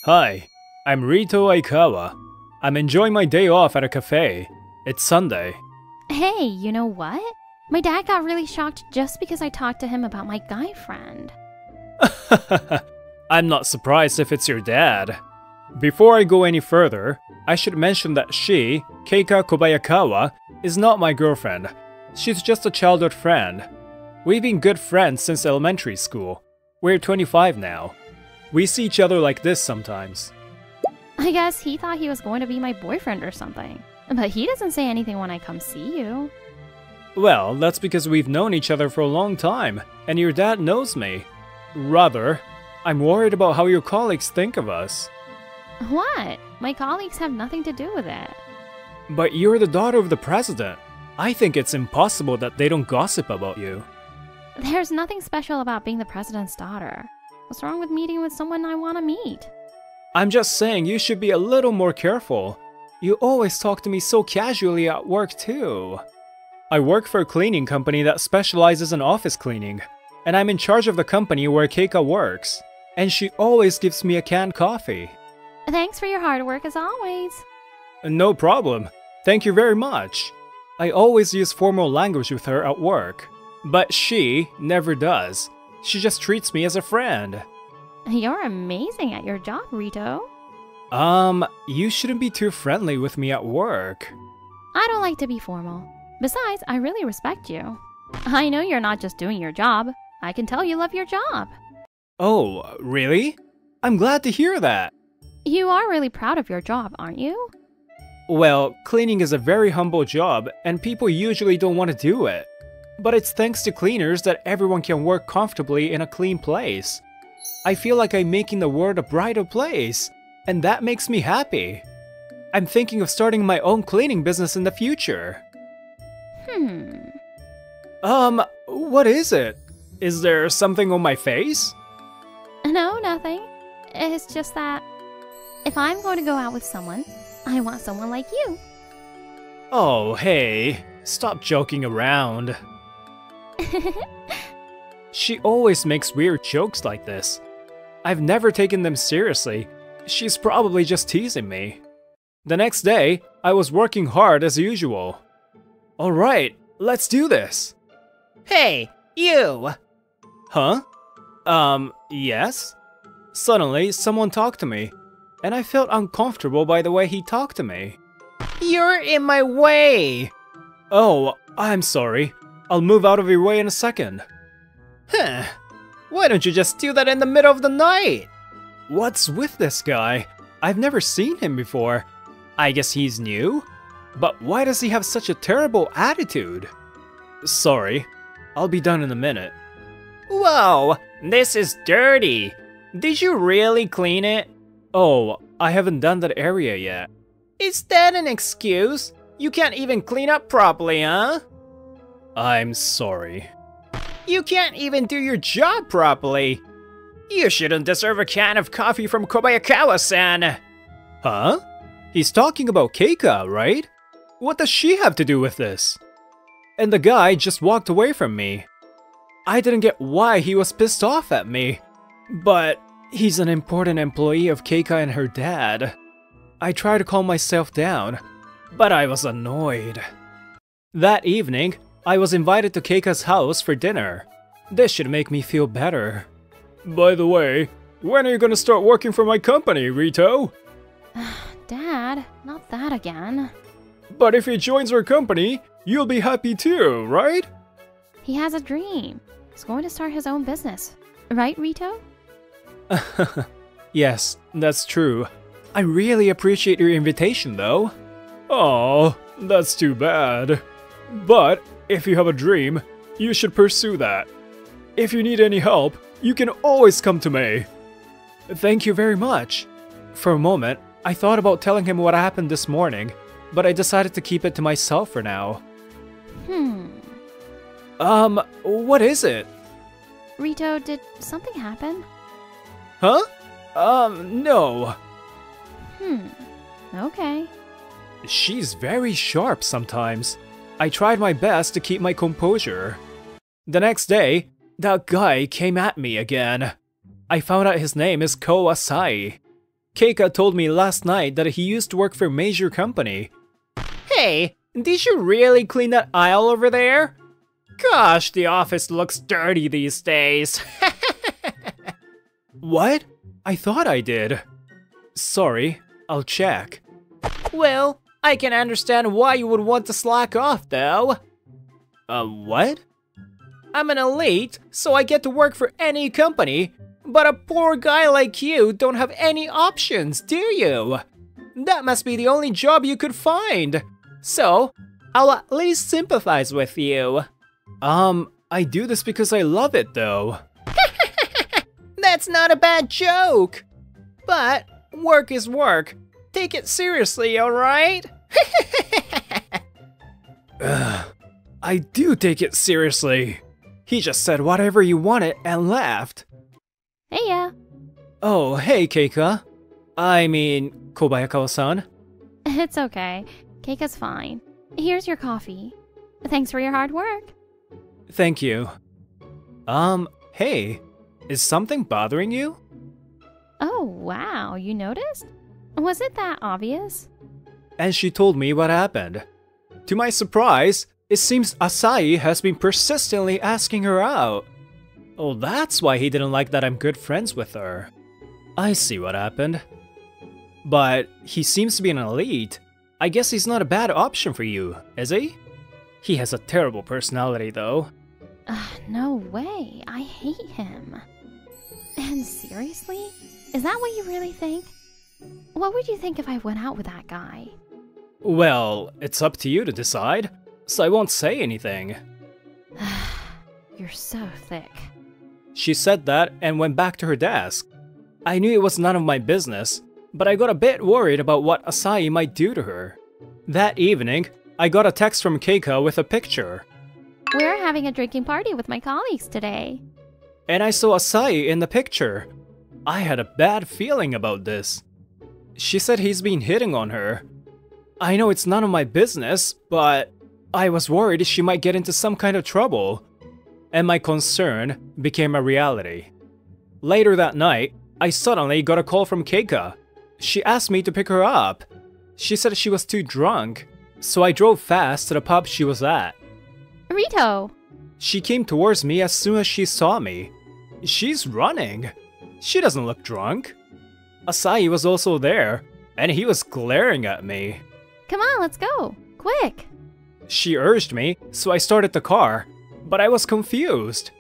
Hi, I'm Rito Aikawa. I'm enjoying my day off at a cafe. It's Sunday. Hey, you know what? My dad got really shocked just because I talked to him about my guy friend. I'm not surprised if it's your dad. Before I go any further, I should mention that she, Keika Kobayakawa, is not my girlfriend. She's just a childhood friend. We've been good friends since elementary school. We're 25 now. We see each other like this sometimes. I guess he thought he was going to be my boyfriend or something. But he doesn't say anything when I come see you. Well, that's because we've known each other for a long time, and your dad knows me. Rather, I'm worried about how your colleagues think of us. What? My colleagues have nothing to do with it. But you're the daughter of the president. I think it's impossible that they don't gossip about you. There's nothing special about being the president's daughter. What's wrong with meeting with someone I want to meet? I'm just saying you should be a little more careful. You always talk to me so casually at work too. I work for a cleaning company that specializes in office cleaning, and I'm in charge of the company where Keika works, and she always gives me a canned coffee. Thanks for your hard work as always. No problem. Thank you very much. I always use formal language with her at work, but she never does. She just treats me as a friend. You're amazing at your job, Rito. You shouldn't be too friendly with me at work. I don't like to be formal. Besides, I really respect you. I know you're not just doing your job. I can tell you love your job. Oh, really? I'm glad to hear that. You are really proud of your job, aren't you? Well, cleaning is a very humble job, and people usually don't want to do it. But it's thanks to cleaners that everyone can work comfortably in a clean place. I feel like I'm making the world a brighter place, and that makes me happy. I'm thinking of starting my own cleaning business in the future. What is it? Is there something on my face? No, nothing. It's just that if I'm going to go out with someone, I want someone like you. Oh, hey, stop joking around. She always makes weird jokes like this. I've never taken them seriously. She's probably just teasing me. The next day, I was working hard as usual. Alright, let's do this. Hey, you! Huh? Yes? Suddenly, someone talked to me, and I felt uncomfortable by the way he talked to me. You're in my way! Oh, I'm sorry. I'll move out of your way in a second. Huh. Why don't you just do that in the middle of the night? What's with this guy? I've never seen him before. I guess he's new? But why does he have such a terrible attitude? Sorry, I'll be done in a minute. Whoa, this is dirty. Did you really clean it? Oh, I haven't done that area yet. Is that an excuse? You can't even clean up properly, huh? I'm sorry. You can't even do your job properly. You shouldn't deserve a can of coffee from Kobayakawa-san. Huh? He's talking about Keika, right? What does she have to do with this? And the guy just walked away from me. I didn't get why he was pissed off at me. But he's an important employee of Keika and her dad. I tried to calm myself down, but I was annoyed. That evening, I was invited to Keika's house for dinner. This should make me feel better. By the way, when are you gonna start working for my company, Rito? Dad, not that again. But if he joins our company, you'll be happy too, right? He has a dream. He's going to start his own business. Right, Rito? Yes, that's true. I really appreciate your invitation, though. Oh, that's too bad. But if you have a dream, you should pursue that. If you need any help, you can always come to me. Thank you very much. For a moment, I thought about telling him what happened this morning, but I decided to keep it to myself for now. What is it? Rito, did something happen? Huh? No. Okay. She's very sharp sometimes. I tried my best to keep my composure. The next day, that guy came at me again. I found out his name is Ko Asai. Keika told me last night that he used to work for a major company. Hey, did you really clean that aisle over there? Gosh, the office looks dirty these days. What? I thought I did. Sorry, I'll check. Well, I can understand why you would want to slack off though. What? I'm an elite, so I get to work for any company, but a poor guy like you don't have any options, do you? That must be the only job you could find. So, I'll at least sympathize with you. I do this because I love it though. That's not a bad joke. But work is work. Take it seriously, alright? I do take it seriously. He just said whatever you wanted and left. Hey, yeah. Oh, hey, Keika. I mean, Kobayakawa-san. It's okay. Keika's fine. Here's your coffee. Thanks for your hard work. Thank you. Hey, is something bothering you? Oh, wow, you noticed? Was it that obvious? And she told me what happened. To my surprise, it seems Asahi has been persistently asking her out. Oh, that's why he didn't like that I'm good friends with her. I see what happened. But he seems to be an elite. I guess he's not a bad option for you, is he? He has a terrible personality, though. No way. I hate him. And seriously? Is that what you really think? What would you think if I went out with that guy? Well, it's up to you to decide, so I won't say anything. You're so thick. She said that and went back to her desk. I knew it was none of my business, but I got a bit worried about what Asahi might do to her. That evening, I got a text from Keika with a picture. We're having a drinking party with my colleagues today. And I saw Asahi in the picture. I had a bad feeling about this. She said he's been hitting on her. I know it's none of my business, but I was worried she might get into some kind of trouble. And my concern became a reality. Later that night, I suddenly got a call from Keika. She asked me to pick her up. She said she was too drunk, so I drove fast to the pub she was at. Rito! She came towards me as soon as she saw me. She's running. She doesn't look drunk. Asahi was also there, and he was glaring at me. Come on, let's go! Quick! She urged me, so I started the car, but I was confused.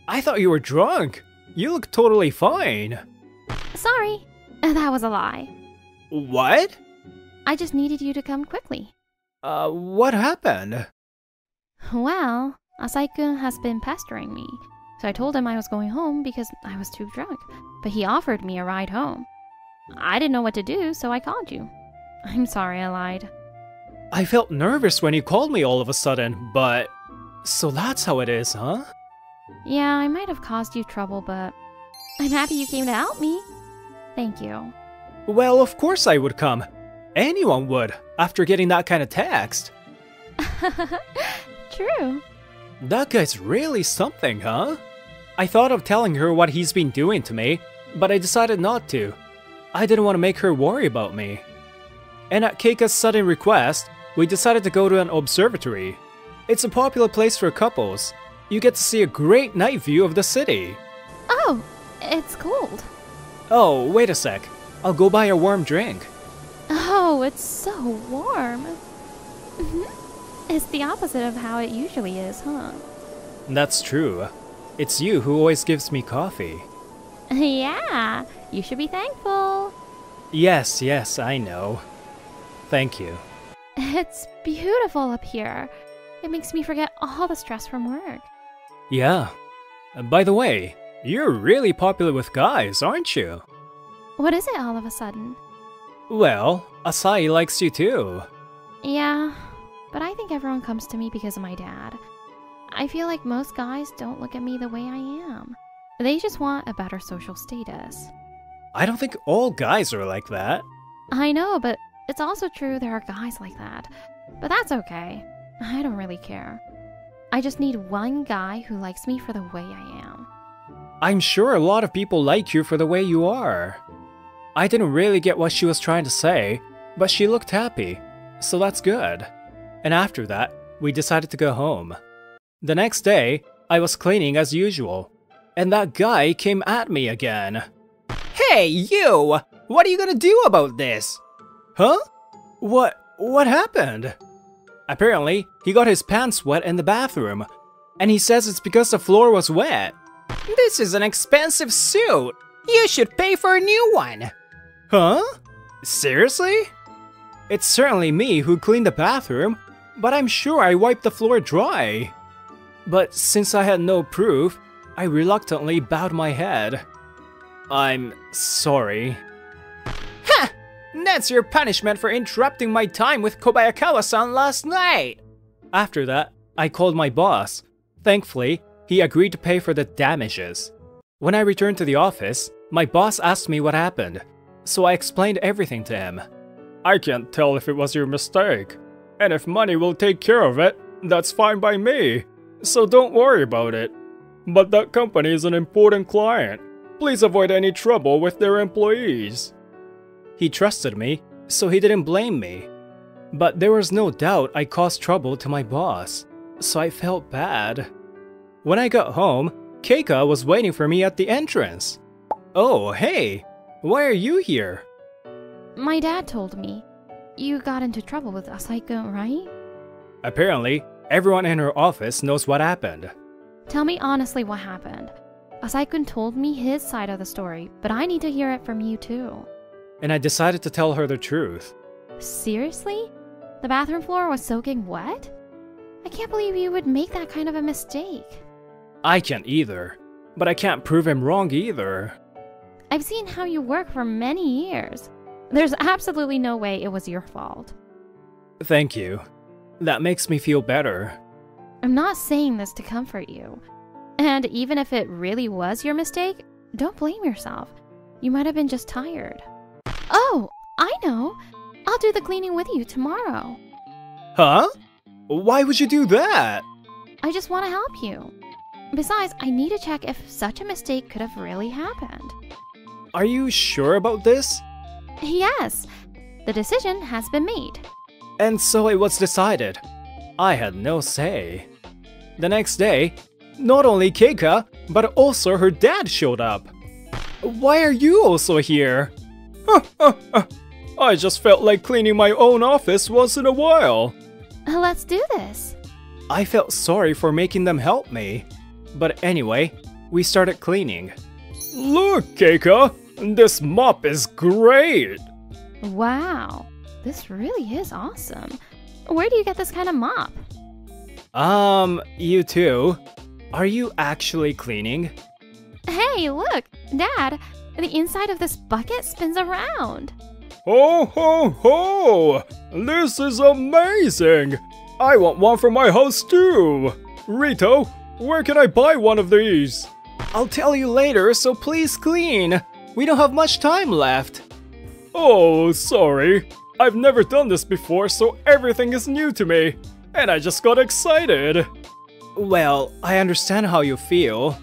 I thought you were drunk. You look totally fine. Sorry, that was a lie. What? I just needed you to come quickly. What happened? Well, Asai-kun has been pestering me, so I told him I was going home because I was too drunk, but he offered me a ride home. I didn't know what to do, so I called you. I'm sorry I lied. I felt nervous when you called me all of a sudden, but... So that's how it is, huh? Yeah, I might have caused you trouble, but I'm happy you came to help me. Thank you. Well, of course I would come. Anyone would, after getting that kind of text. True. That guy's really something, huh? I thought of telling her what he's been doing to me, but I decided not to. I didn't want to make her worry about me. And at Keika's sudden request, we decided to go to an observatory. It's a popular place for couples. You get to see a great night view of the city. Oh, it's cold. Oh, wait a sec. I'll go buy a warm drink. Oh, it's so warm. It's the opposite of how it usually is, huh? That's true. It's you who always gives me coffee. Yeah, you should be thankful. Yes, I know. Thank you. It's beautiful up here. It makes me forget all the stress from work. Yeah. By the way, you're really popular with guys, aren't you? What is it all of a sudden? Well, Asahi likes you too. Yeah, but I think everyone comes to me because of my dad. I feel like most guys don't look at me the way I am. They just want a better social status. I don't think all guys are like that. I know, but it's also true there are guys like that. But that's okay. I don't really care. I just need one guy who likes me for the way I am. I'm sure a lot of people like you for the way you are. I didn't really get what she was trying to say, but she looked happy, so that's good. And after that, we decided to go home. The next day, I was cleaning as usual, and that guy came at me again. Hey, you! What are you gonna do about this? Huh? What happened? Apparently, he got his pants wet in the bathroom, and he says it's because the floor was wet. This is an expensive suit. You should pay for a new one. Huh? Seriously? It's certainly me who cleaned the bathroom, but I'm sure I wiped the floor dry. But since I had no proof, I reluctantly bowed my head. I'm sorry. Ha! That's your punishment for interrupting my time with Kobayakawa-san last night. After that, I called my boss. Thankfully, he agreed to pay for the damages. When I returned to the office, my boss asked me what happened, so I explained everything to him. I can't tell if it was your mistake, and if money will take care of it, that's fine by me, so don't worry about it. But that company is an important client. Please avoid any trouble with their employees. He trusted me, so he didn't blame me. But there was no doubt I caused trouble to my boss, so I felt bad. When I got home, Keika was waiting for me at the entrance. Oh, hey! Why are you here? My dad told me. You got into trouble with Asai-kun, right? Apparently, everyone in her office knows what happened. Tell me honestly what happened. Asai-kun told me his side of the story, but I need to hear it from you too. And I decided to tell her the truth. Seriously? The bathroom floor was soaking wet? I can't believe you would make that kind of a mistake. I can't either, but I can't prove him wrong either. I've seen how you work for many years. There's absolutely no way it was your fault. Thank you. That makes me feel better. I'm not saying this to comfort you. And even if it really was your mistake, don't blame yourself. You might have been just tired. Oh, I know. I'll do the cleaning with you tomorrow. Huh? Why would you do that? I just want to help you. Besides, I need to check if such a mistake could have really happened. Are you sure about this? Yes, the decision has been made. And so it was decided. I had no say. The next day, not only Keika, but also her dad showed up. Why are you also here? I just felt like cleaning my own office once in a while. Let's do this. I felt sorry for making them help me. But anyway, we started cleaning. Look, Keika! This mop is great! Wow, this really is awesome. Where do you get this kind of mop? You too. Are you actually cleaning? Hey, look, Dad, the inside of this bucket spins around. Ho ho ho! This is amazing! I want one for my house too! Rito, where can I buy one of these? I'll tell you later, so please clean. We don't have much time left. Oh, sorry. I've never done this before, so everything is new to me. And I just got excited. Well, I understand how you feel.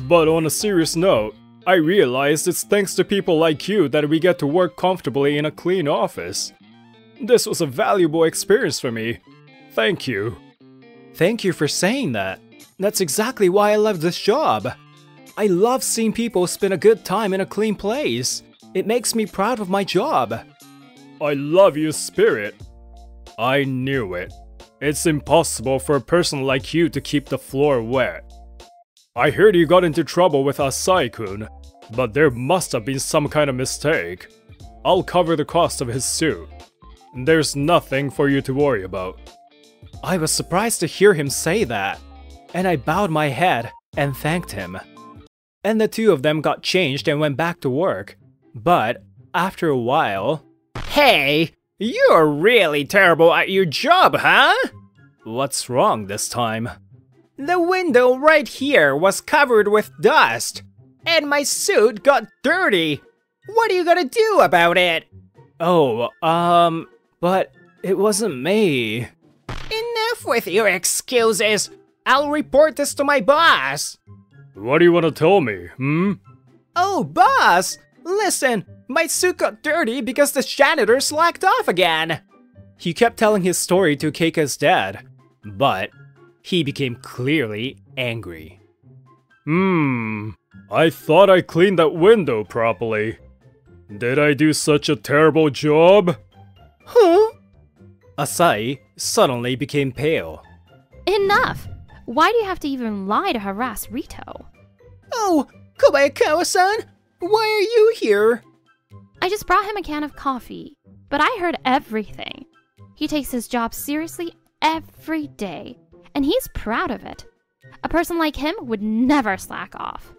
But on a serious note, I realized it's thanks to people like you that we get to work comfortably in a clean office. This was a valuable experience for me. Thank you. Thank you for saying that. That's exactly why I love this job. I love seeing people spend a good time in a clean place. It makes me proud of my job. I love your spirit. I knew it. It's impossible for a person like you to keep the floor wet. I heard you got into trouble with Asai-kun, but there must have been some kind of mistake. I'll cover the cost of his suit. There's nothing for you to worry about. I was surprised to hear him say that, and I bowed my head and thanked him. And the two of them got changed and went back to work. But after a while... Hey, you're really terrible at your job, huh? What's wrong this time? The window right here was covered with dust, and my suit got dirty. What are you gonna do about it? Oh, but it wasn't me. Enough with your excuses. I'll report this to my boss. What do you want to tell me, Oh, boss! Listen, My suit got dirty because the janitor slacked off again. He kept telling his story to Keika's dad, but he became clearly angry. I thought I cleaned that window properly. Did I do such a terrible job? Huh? Asai suddenly became pale. Enough! Why do you have to even lie to harass Rito? Oh, Kobayakawa-san, why are you here? I just brought him a can of coffee, but I heard everything. He takes his job seriously every day, and he's proud of it. A person like him would never slack off.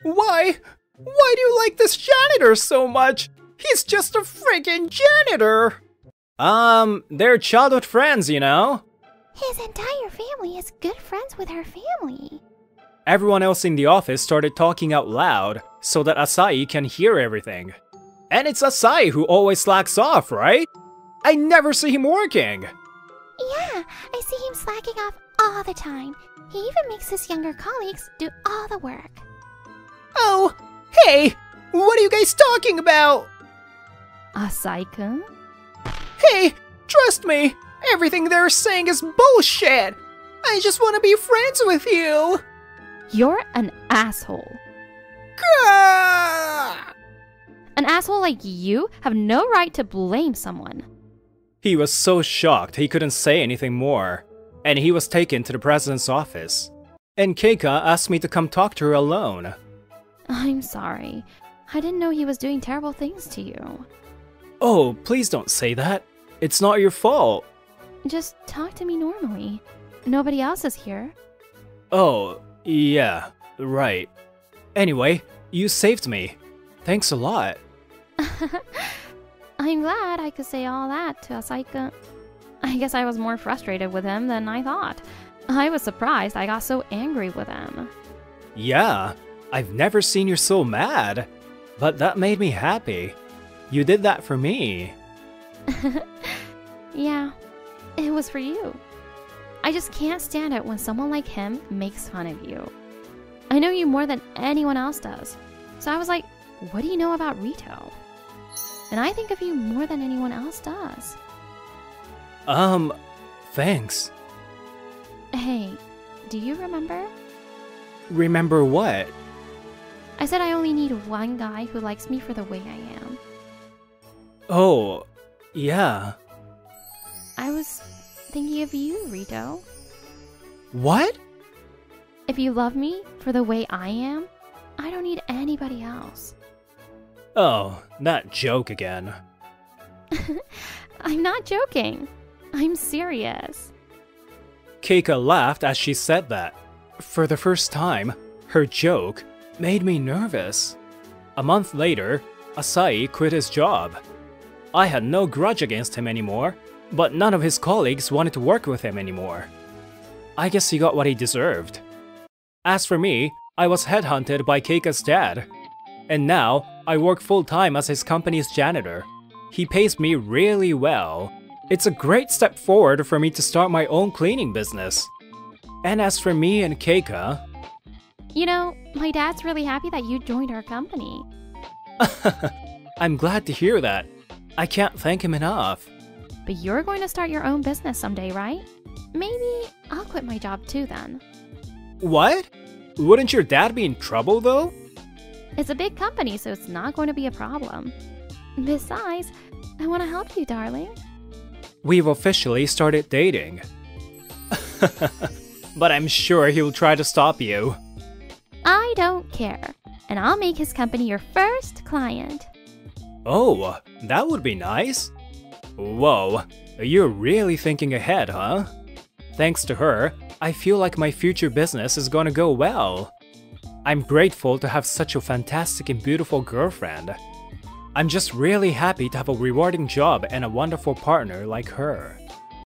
Why? Why do you like this janitor so much? He's just a freaking janitor! They're childhood friends, you know? His entire family is good friends with her family. Everyone else in the office started talking out loud so that Asai can hear everything. And it's Asai who always slacks off, right? I never see him working. Yeah, I see him slacking off all the time. He even makes his younger colleagues do all the work. Oh, hey! What are you guys talking about? Asai-kun? Hey, trust me! Everything they're saying is bullshit! I just want to be friends with you! You're an asshole. Gah! An asshole like you have no right to blame someone. He was so shocked he couldn't say anything more, and he was taken to the president's office. And Keika asked me to come talk to her alone. I'm sorry. I didn't know he was doing terrible things to you. Oh, please don't say that. It's not your fault. Just talk to me normally. Nobody else is here. Oh, yeah, right. Anyway, you saved me. Thanks a lot. I'm glad I could say all that to Asai-kun. I guess I was more frustrated with him than I thought. I was surprised I got so angry with him. Yeah, I've never seen you so mad. But that made me happy. You did that for me. Yeah, it was for you. I just can't stand it when someone like him makes fun of you. I know you more than anyone else does. So I was like, what do you know about Rito? And I think of you more than anyone else does. Thanks. Hey, do you remember? Remember what? I said I only need one guy who likes me for the way I am. Oh, yeah. I was thinking of you, Rito. What? If you love me for the way I am, I don't need anybody else. Oh, that joke again. I'm not joking. I'm serious. Keika laughed as she said that. For the first time, her joke made me nervous. A month later, Asai quit his job. I had no grudge against him anymore, but none of his colleagues wanted to work with him anymore. I guess he got what he deserved. As for me, I was headhunted by Keika's dad. And now, I work full-time as his company's janitor. He pays me really well. It's a great step forward for me to start my own cleaning business. And as for me and Keika... You know, my dad's really happy that you joined our company. I'm glad to hear that. I can't thank him enough. But you're going to start your own business someday, right? Maybe I'll quit my job too then. What? Wouldn't your dad be in trouble though? It's a big company, so it's not going to be a problem. Besides, I want to help you, darling. We've officially started dating. But I'm sure he'll try to stop you. I don't care, and I'll make his company your first client. Oh, that would be nice. Whoa, you're really thinking ahead, huh? Thanks to her, I feel like my future business is gonna go well. I'm grateful to have such a fantastic and beautiful girlfriend. I'm just really happy to have a rewarding job and a wonderful partner like her.